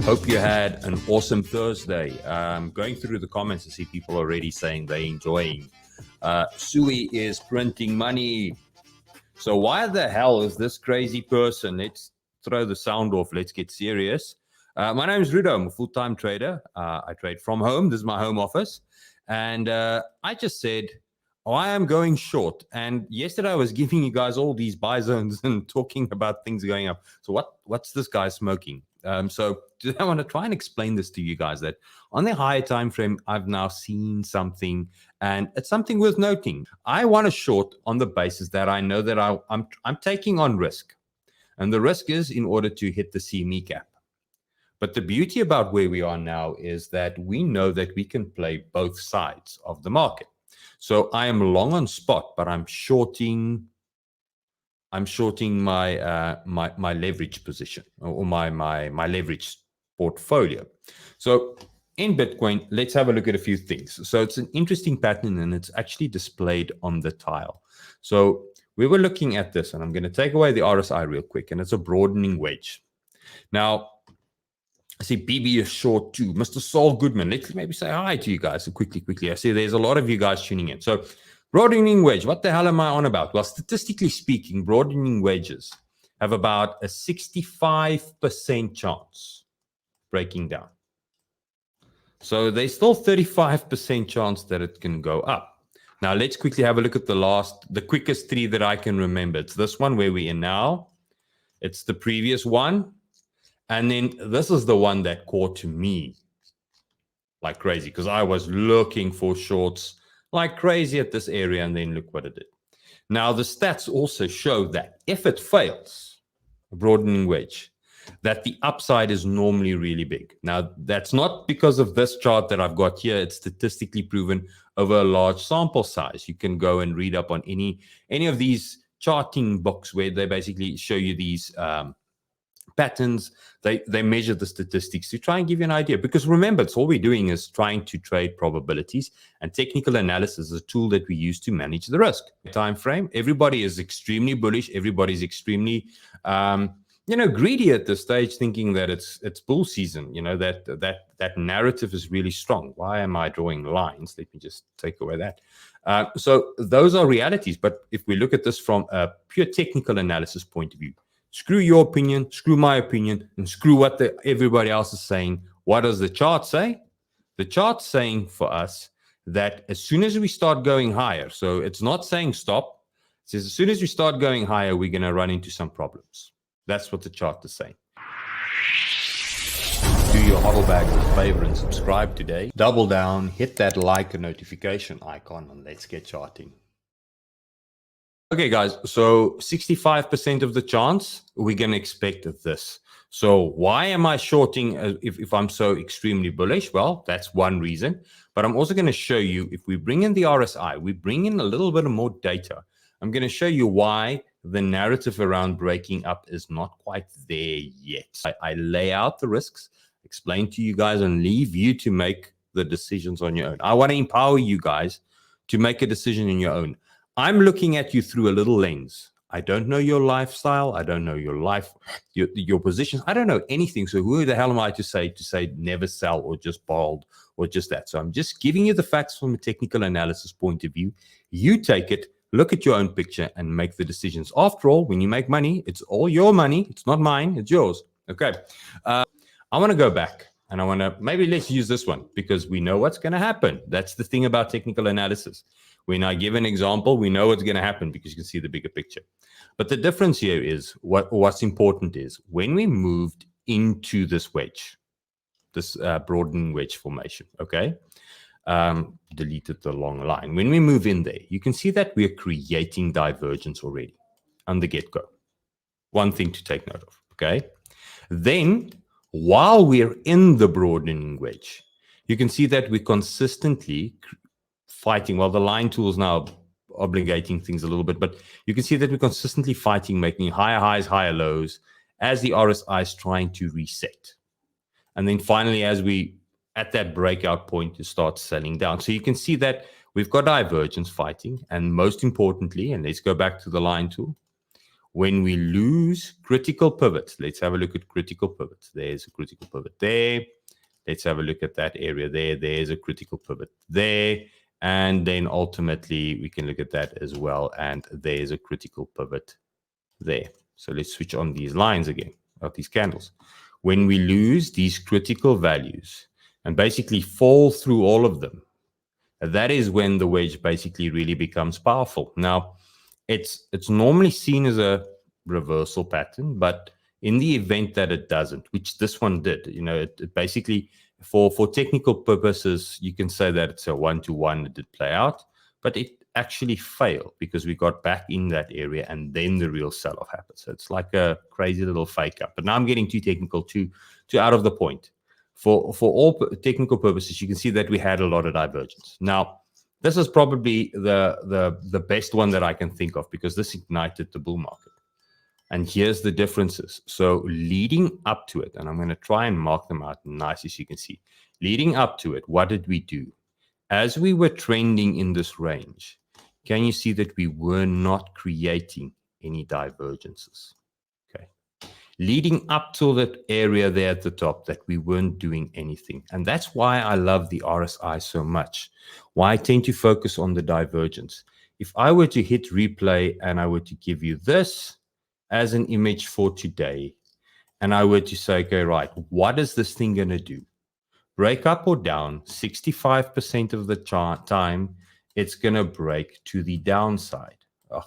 Hope you had an awesome Thursday. Going through the comments, I see people already saying they're enjoying. Sui is printing money. So why the hell is this crazy person? Let's throw the sound off. Let's get serious. My name is Rudo. I'm a full-time trader. I trade from home. This is my home office. And I just said, I am going short. And yesterday I was giving you guys all these buy zones and talking about things going up. So what's this guy smoking? So I want to try and explain this to you guys, that on the higher time frame, I've now seen something, and it's something worth noting. I want to short on the basis that I know that I'm taking on risk, and the risk is in order to hit the CME cap. But the beauty about where we are now is that we know that we can play both sides of the market. So I am long on spot, but I'm shorting my leverage position, or my leverage portfolio. So in Bitcoin, let's have a look at a few things. So it's an interesting pattern, and it's actually displayed on the tile. So we were looking at this, and I'm going to take away the RSI real quick, and it's a broadening wedge. Now, I see BB is short too. Mr. Saul Goodman, let's maybe say hi to you guys quickly. I see there's a lot of you guys tuning in. So broadening wedge, what the hell am I on about? Well, statistically speaking, broadening wedges have about a 65% chance breaking down. So there's still 35% chance that it can go up. Now let's quickly have a look at the quickest three that I can remember. It's this one where we're in now. It's the previous one. And then this is the one that caught to me like crazy, because I was looking for shorts like crazy at this area, and then look what it did. Now, the stats also show that if it fails, a broadening wedge, that the upside is normally really big. Now, that's not because of this chart that I've got here. It's statistically proven over a large sample size. You can go and read up on any of these charting books where they basically show you these patterns. They measure the statistics to try and give you an idea, because remember, it's all we're doing is trying to trade probabilities, and technical analysis is a tool that we use to manage the risk. Time frame, everybody is extremely bullish, everybody's extremely greedy at this stage, thinking that it's bull season. That narrative is really strong. Why am I drawing lines? Let me just take away that. So those are realities. But if we look at this from a pure technical analysis point of view, screw your opinion, screw my opinion, and screw what everybody else is saying. What does the chart say? The chart's saying for us that as soon as we start going higher, so it's not saying stop, it says as soon as we start going higher, we're going to run into some problems. That's what the chart is saying. Do your hodl bags a favor and subscribe today. Double down, hit that like and notification icon, and let's get charting. Okay, guys, so 65% of the chance, we're going to expect this. So why am I shorting if I'm so extremely bullish? Well, that's one reason. But I'm also going to show you, if we bring in the RSI, we bring in a little bit more data, I'm going to show you why the narrative around breaking up is not quite there yet. I lay out the risks, explain to you guys, and leave you to make the decisions on your own. I want to empower you guys to make a decision on your own. I'm looking at you through a little lens. I don't know your lifestyle. I don't know your life, your positions. I don't know anything. So who the hell am I to say never sell or just bold or just that? So I'm just giving you the facts from a technical analysis point of view. You take it, look at your own picture, and make the decisions. After all, when you make money, it's all your money. It's not mine. It's yours. Okay. I want to go back. And I want to, maybe let's use this one, because we know what's going to happen. That's the thing about technical analysis. When I give an example, we know what's going to happen because you can see the bigger picture. But the difference here is, what's important is when we moved into this wedge, this broadening wedge formation, okay? Deleted the long line. When we move in there, you can see that we're creating divergence already on the get-go. One thing to take note of, okay? Then, while we're in the broadening wedge, you can see that we're consistently fighting. Well, the line tool is now obligating things a little bit, but you can see that we're consistently fighting, making higher highs, higher lows, as the RSI is trying to reset. And then finally, as we at that breakout point, you start selling down. So you can see that we've got divergence fighting, and most importantly, and let's go back to the line tool, When we lose critical pivots, let's have a look at critical pivots. There's a critical pivot there. Let's have a look at that area there. There's a critical pivot there. And then ultimately, we can look at that as well. And there's a critical pivot there. So let's switch on these lines again, of these candles. When we lose these critical values and basically fall through all of them, that is when the wedge basically really becomes powerful. Now, it's normally seen as a reversal pattern, but in the event that it doesn't, which this one did, it basically, for technical purposes, you can say that it's a one-to-one, it did play out, but it actually failed because we got back in that area and then the real sell-off happened. So it's like a crazy little fake up. But now I'm getting too technical, too out of the point. For all technical purposes, you can see that we had a lot of divergence. Now, this is probably the best one that I can think of because this ignited the bull market. And here's the differences. So leading up to it, and I'm going to try and mark them out nice as you can see. Leading up to it, what did we do? As we were trending in this range, can you see that we were not creating any divergences? Okay. Leading up to that area there at the top, that we weren't doing anything. And that's why I love the RSI so much. Why I tend to focus on the divergence. If I were to hit replay and I were to give you this as an image for today, and I were to say, okay, right, what is this thing going to do? Break up or down, 65% of the time, it's going to break to the downside. Oh,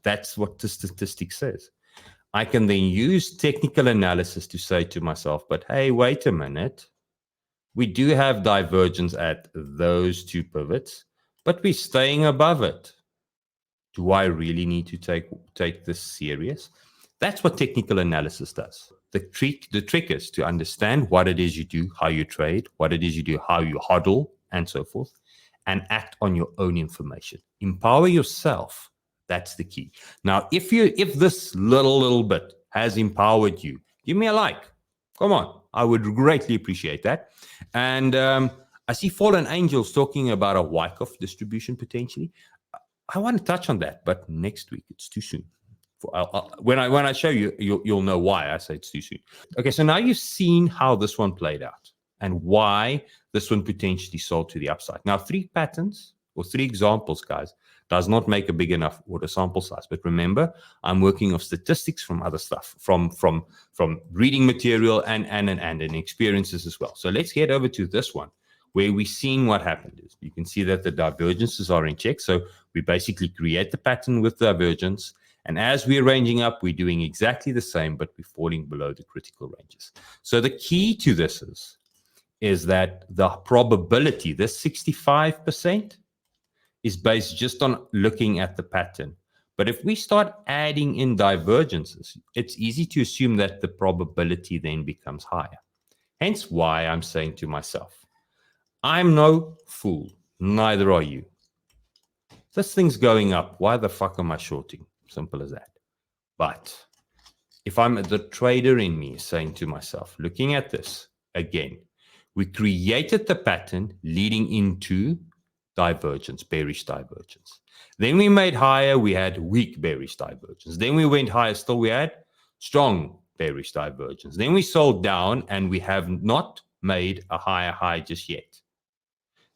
that's what the statistic says. I can then use technical analysis to say to myself, but hey, wait a minute. We do have divergence at those two pivots, but we're staying above it. Do I really need to take this serious? That's what technical analysis does. The trick is to understand what it is you do, how you trade, what it is you do, how you hodl, and so forth, and act on your own information. Empower yourself. That's the key. Now, if this little bit has empowered you, give me a like. Come on. I would greatly appreciate that. And I see Fallen Angels talking about a Wyckoff distribution potentially. I want to touch on that, but next week. It's too soon. When I show you, you'll know why I say it's too soon. Okay, so now you've seen how this one played out and why this one potentially sold to the upside. Now, 3 patterns or 3 examples, guys, does not make a big enough order sample size. But remember, I'm working off statistics from other stuff, from reading material and experiences as well. So let's head over to this one, where we're seeing what happened is you can see that the divergences are in check. So we basically create the pattern with divergence. And as we're ranging up, we're doing exactly the same, but we're falling below the critical ranges. So the key to this is that the probability, this 65%, is based just on looking at the pattern. But if we start adding in divergences, it's easy to assume that the probability then becomes higher. Hence why I'm saying to myself, I'm no fool, neither are you. This thing's going up. Why the fuck am I shorting? Simple as that. But if I'm the trader in me saying to myself, looking at this again, we created the pattern leading into divergence, bearish divergence. Then we made higher, we had weak bearish divergence. Then we went higher, still we had strong bearish divergence. Then we sold down and we have not made a higher high just yet.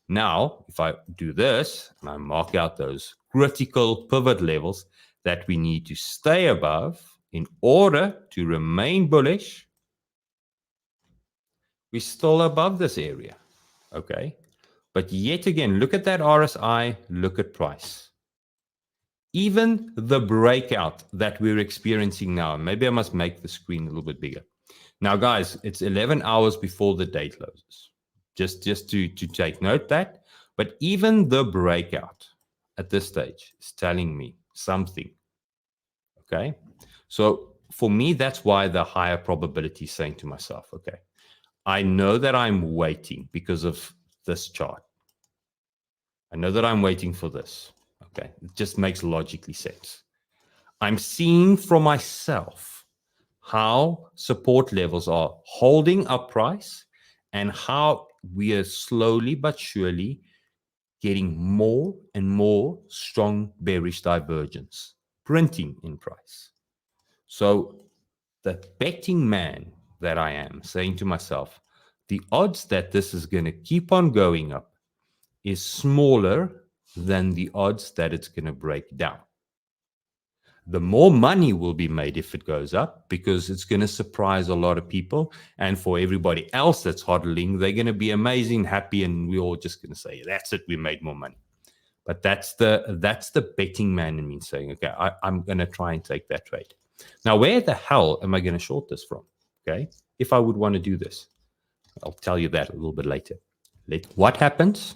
Now, if I do this and I mark out those critical pivot levels that we need to stay above in order to remain bullish, we're still above this area, okay? But yet again, look at that RSI, look at price. Even the breakout that we're experiencing now, maybe I must make the screen a little bit bigger. Now, guys, it's 11 hours before the day closes. Just to take note that. But even the breakout at this stage is telling me something. Okay? So for me, that's why the higher probability is saying to myself, okay, I know that I'm waiting because of this chart. I know that I'm waiting for this. Okay? It just makes logically sense. I'm seeing for myself how support levels are holding up price and how we are slowly but surely getting more and more strong bearish divergence printing in price. So the betting man that I am, saying to myself, the odds that this is going to keep on going up is smaller than the odds that it's going to break down. The more money will be made if it goes up, because it's going to surprise a lot of people. And for everybody else that's hodling, they're going to be amazing, happy, and we're all just going to say, that's it, we made more money. But that's the betting man in me saying, okay, I'm going to try and take that trade. Now, where the hell am I going to short this from? Okay, if I would want to do this, I'll tell you that a little bit later. What happens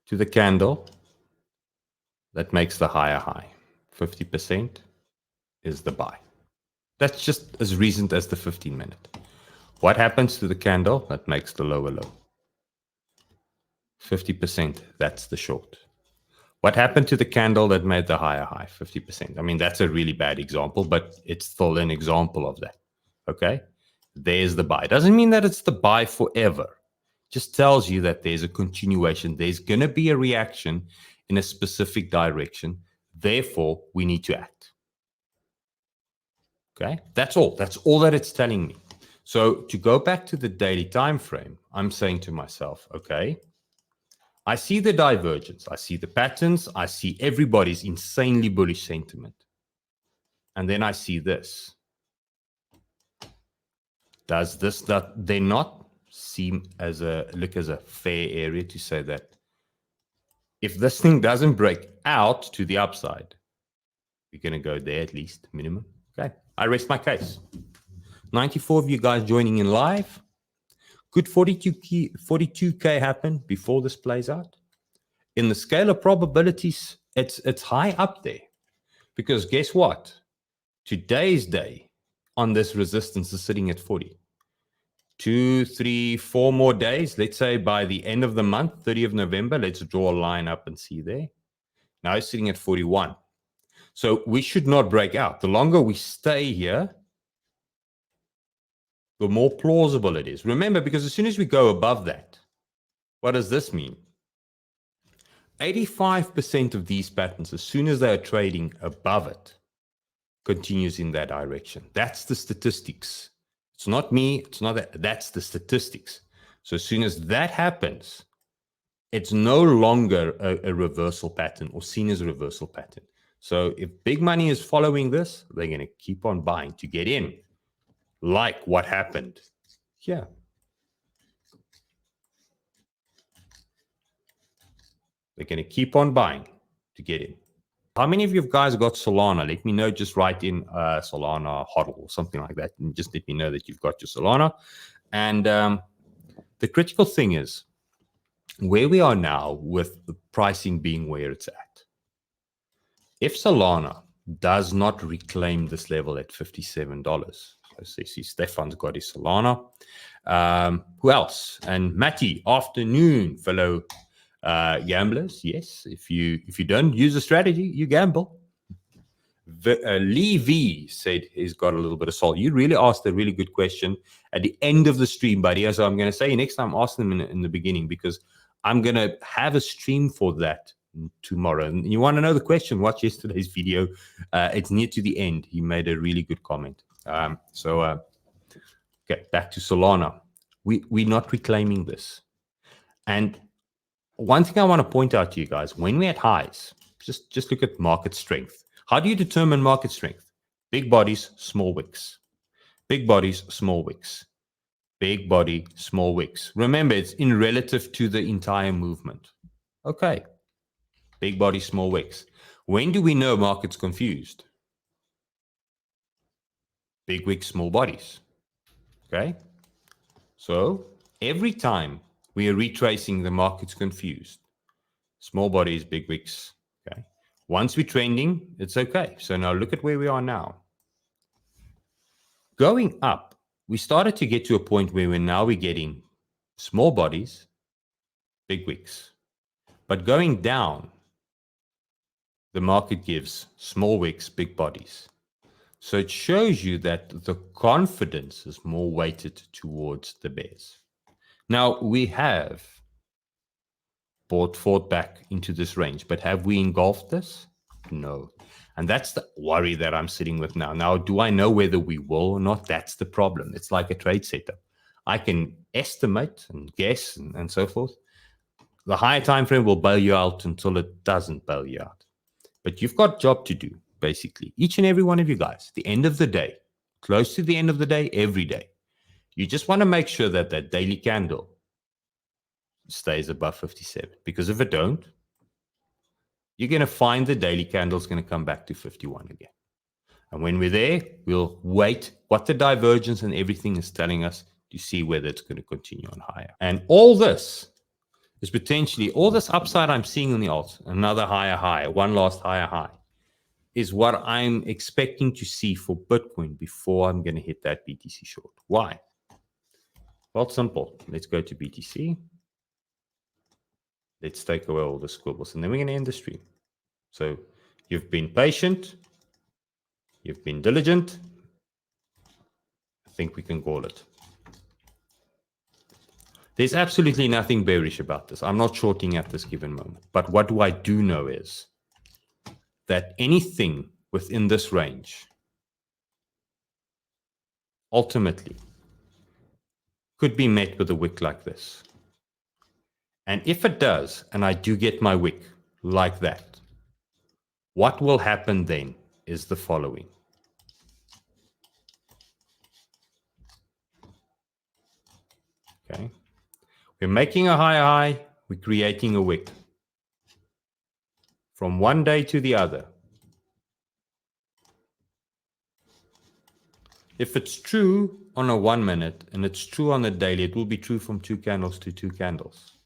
to the candle that makes the higher high? 50% is the buy. That's just as recent as the 15-minute. What happens to the candle that makes the lower low? 50%, that's the short. What happened to the candle that made the higher high? 50%. I mean, that's a really bad example, but it's still an example of that. Okay? There's the buy. Doesn't mean that it's the buy forever. Just tells you that there's a continuation. There's going to be a reaction in a specific direction. Therefore, we need to act. Okay? That's all. That's all that it's telling me. So to go back to the daily time frame, I'm saying to myself, okay, I see the divergence. I see the patterns. I see everybody's insanely bullish sentiment. And then I see this. Does this then not seem as a fair area to say that if this thing doesn't break out to the upside, we're going to go there at least, minimum? Okay, I rest my case. 94 of you guys joining in live. Could 42K happen before this plays out? In the scale of probabilities, it's high up there. Because guess what? Today's day on this resistance is sitting at 40. 2, 3, 4 more days. Let's say by the end of the month, 30th of November, let's draw a line up and see there. Now it's sitting at 41. So we should not break out. The longer we stay here, the more plausible it is. Remember, because as soon as we go above that, what does this mean? 85% of these patterns, as soon as they are trading above it, continues in that direction. That's the statistics. It's not me. It's not that. That's the statistics. So as soon as that happens, it's no longer a reversal pattern or seen as a reversal pattern. So if big money is following this, they're going to keep on buying to get in, like what happened here. They're going to keep on buying to get in. How many of you guys got Solana? Let me know. Just write in Solana HODL or something like that. And just let me know that you've got your Solana. And the critical thing is where we are now with the pricing being where it's at. If Solana does not reclaim this level at $57, so see Stefan's got his Solana. Who else? And Matty, afternoon, fellow gamblers. Yes, if you don't use a strategy, you gamble. Lee V said he's got a little bit of soul. You really asked a really good question at the end of the stream, buddy. So I'm going to say next time, ask them in the beginning, because I'm going to have a stream for that tomorrow. And you want to know the question, watch yesterday's video. It's near to the end. He made a really good comment. Okay, back to Solana. We're not reclaiming this. And one thing I want to point out to you guys, when we're at highs, just look at market strength. How do you determine market strength? Big bodies, small wicks. Big bodies, small wicks. Big body, small wicks. Remember, it's in relative to the entire movement. Okay. Big body, small wicks. When do we know market's confused? Big wicks, small bodies. Okay. So every time we are retracing the market's confused, small bodies, big wicks. Okay. Once we're trending, it's okay. So now look at where we are now. Going up, we started to get to a point where we're getting small bodies, big wicks. But going down, the market gives small wicks, big bodies. So it shows you that the confidence is more weighted towards the bears. Now, we have fought back into this range, but have we engulfed this? know. And that's the worry that I'm sitting with now. Now, do I know whether we will or not? That's the problem. It's like a trade setup. I can estimate and guess and so forth. The higher time frame will bail you out until it doesn't bail you out. But you've got a job to do, basically. Each and every one of you guys, the end of the day, close to the end of the day, every day. You just want to make sure that that daily candle stays above 57. Because if it don't, you're going to find the daily candle is going to come back to 51 again. And when we're there, we'll wait what the divergence and everything is telling us to see whether it's going to continue on higher. And all this is potentially, all this upside I'm seeing on the alt, another higher high, one last higher high, is what I'm expecting to see for Bitcoin before I'm going to hit that BTC short. Why? Well, it's simple. Let's go to BTC. Let's take away all the squibbles, and then we're going to end the stream. So you've been patient. You've been diligent. I think we can call it. There's absolutely nothing bearish about this. I'm not shorting at this given moment. But what do I do know is that anything within this range ultimately could be met with a wick like this. And if it does, and I do get my wick like that, what will happen then is the following. Okay. We're making a higher high, we're creating a wick. From one day to the other. If it's true on a 1 minute and it's true on the daily, it will be true from 2 candles to 2 candles.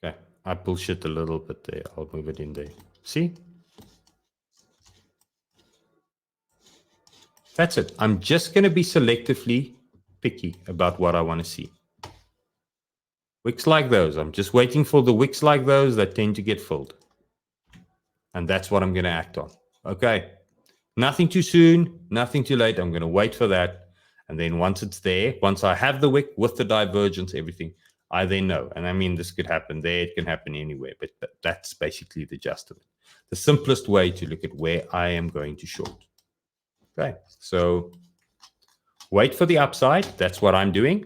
Okay, I bullshit a little bit there. I'll move it in there. See? That's it. I'm just going to be selectively picky about what I want to see. Wicks like those. I'm just waiting for the wicks like those that tend to get filled. And that's what I'm going to act on. Okay. Nothing too soon, nothing too late. I'm going to wait for that. And then once it's there, once I have the wick with the divergence, everything, I then know. And I mean, this could happen there. It can happen anywhere. But that's basically the gist of it. The simplest way to look at where I am going to short. Okay. So wait for the upside. That's what I'm doing.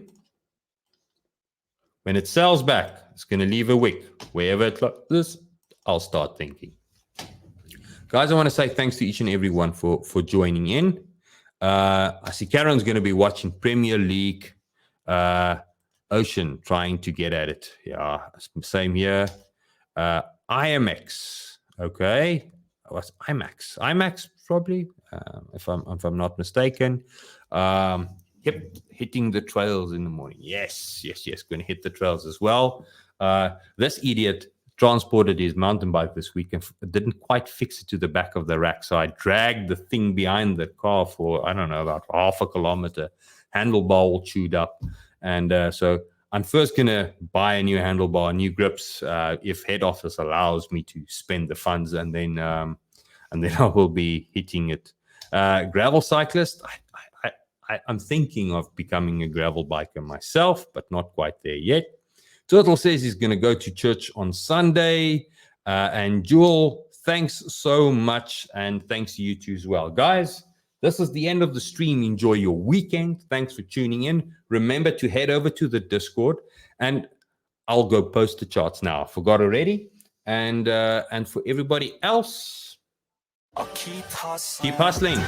When it sells back, it's going to leave a wick. Wherever it closes, I'll start thinking. Guys, I want to say thanks to each and every one for joining in. I see Karen's going to be watching Premier League. Ocean trying to get at it. Yeah, same here. IMX. Okay. What's IMAX? IMAX probably, if I'm not mistaken. Yep, hitting the trails in the morning. Yes. Going to hit the trails as well. This idiot transported his mountain bike this week and didn't quite fix it to the back of the rack. So I dragged the thing behind the car for, I don't know, about half a kilometer. Handlebar all chewed up. And so I'm first going to buy a new handlebar, new grips, if head office allows me to spend the funds. And then I will be hitting it. Gravel cyclist, I'm thinking of becoming a gravel biker myself, but not quite there yet. Turtle says he's going to go to church on Sunday. And Jewel, thanks so much. And thanks to you too as well. Guys, this is the end of the stream. Enjoy your weekend. Thanks for tuning in. Remember to head over to the Discord. And I'll go post the charts now. I forgot already. And for everybody else, keep hustling.